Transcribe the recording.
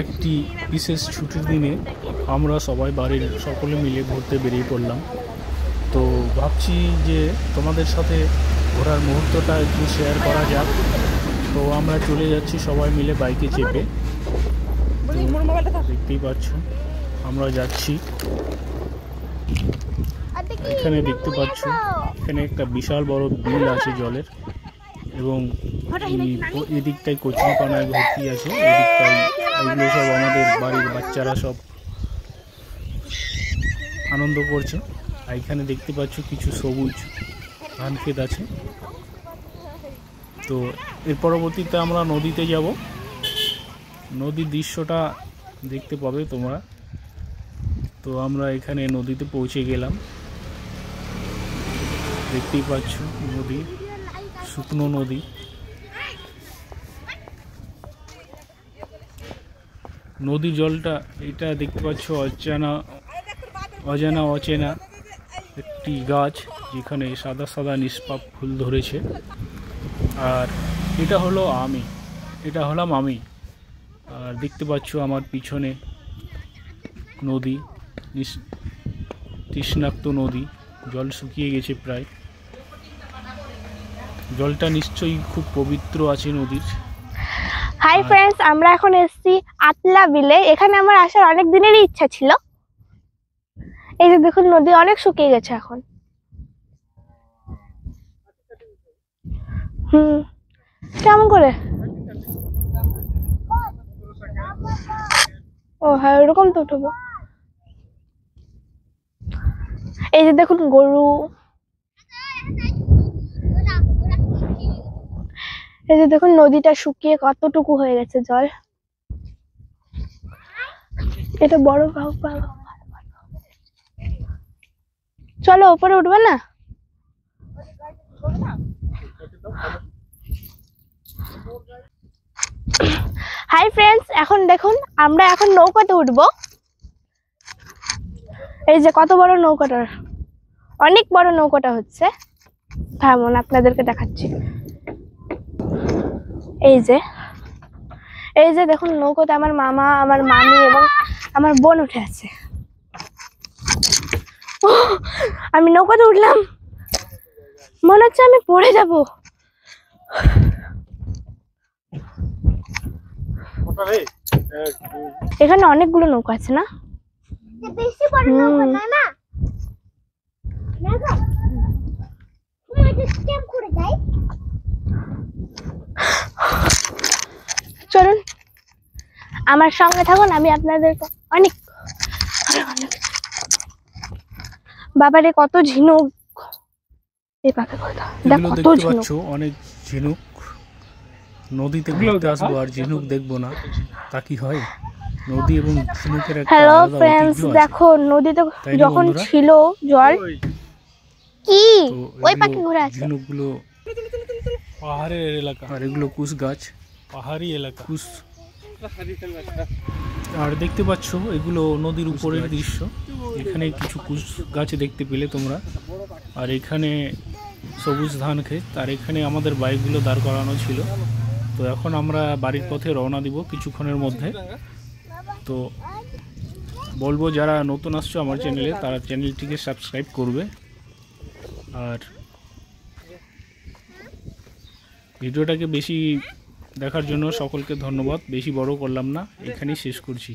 একটি বিশেষ ছুটির দিনে আমরা সবাই বাড়ির সকলে মিলে ঘুরতে বেরিয়ে পড়লাম। তো ভাবছি যে তোমাদের সাথে ঘোরার মুহূর্তটা একটু শেয়ার করা যাক। তো আমরা চলে যাচ্ছি সবাই মিলে বাইকে চেপে। দেখতেই পাচ্ছ আমরা যাচ্ছি। এখানে দেখতে পাচ্ছ এখানে একটা বিশাল বড় বিল আছে জলের, এবং এদিকটাই কচুরিপানায় ভর্তি আছে। এদিকটাই এগুলো সব আমাদের বাড়ির বাচ্চারা সব আনন্দ করছে। আর এখানে দেখতে পাচ্ছ কিছু সবুজ ধান ক্ষেত আছে। তো এর পরবর্তীতে আমরা নদীতে যাব, নদীর দৃশ্যটা দেখতে পাবে তোমরা। তো আমরা এখানে নদীতে পৌঁছে গেলাম। দেখতেই পাচ্ছ নদী, শুকনো নদী। নদীর জলটা এটা দেখতে পাচ্ছ অচেনা একটি গাছ, যেখানে সাদা সাদা নিষ্পাপ ফুল ধরেছে। আর এটা হলাম আমি। আর দেখতে পাচ্ছ আমার পিছনে নদী, তৃষ্ণাক্ত নদী, জল শুকিয়ে গেছে প্রায়। জলটা নিশ্চয়ই খুব পবিত্র আছে নদীর। হাই ফ্রেন্ডস, আমরা এখন এসেছি আতলা বিলে। এখানে আমার আসার অনেক দিনেরই ইচ্ছা ছিল। এই যে দেখুন নদী অনেক শুকিয়ে গেছে এখন। কেমন করে? ও হ্যাঁ, ওরকম তো উঠবো। এই যে দেখুন গরু, এই যে দেখুন নদীটা শুকিয়ে কতটুকু হয়ে গেছে জল। এটা বড় চলো উপরে উঠবে না? হাই ফ্রেন্ডস, এখন দেখুন আমরা এখন নৌকাতে উঠবো। এই যে কত বড় নৌকাটা, অনেক বড় নৌকাটা হচ্ছে। থামুন আপনাদেরকে দেখাচ্ছি। এই যে দেখুন নৌকাতে আমার মামা, আমার মামি এবং আমার বোন উঠে আছে। আমি নৌকাতে উঠলাম, মনে হচ্ছে আমি পড়ে যাব। এখানে অনেকগুলো নৌকা আছে না? চলুন আমার সঙ্গে থাকুন, আমি আপনাদের অনেক বাবারে কত ঝিনুক। এই পাখি দেখো কত ঝিনুক, অনেক ঝিনুক। নদীতে ঘুরতে আসবো আর ঝিনুক দেখবো না, তা কি হয়? নদী এবং ঝিনুকের একটা হ্যালো ফ্রেন্ডস, দেখো নদীতে যখন ছিল জল, কি ওই পাখি ঘুরে আছে। ঝিনুকগুলো পাহাড়ের এলাকা, আর এগুলো কুশ গাছ, পাহাড়ি এলাকা কুশ। আর দেখতে পাচ্ছ এগুলো নদীর উপরের দৃশ্য। এখানে কিছু কুশ গাছ দেখতে পেলে তোমরা। আর এখানে সবুজ ধান ক্ষেত। আর এখানে আমাদের বাইকগুলো দাঁড় করানো ছিল। তো এখন আমরা বাড়ির পথে রওনা দিব কিছুক্ষণের মধ্যে। তো বলবো যারা নতুন আসছো আমার চ্যানেলে, তারা চ্যানেলটিকে সাবস্ক্রাইব করবে। আর ভিডিওটাকে বেশি দেখার জন্য সকলকে ধন্যবাদ। বেশি বড় করলাম না, এখানেই শেষ করছি।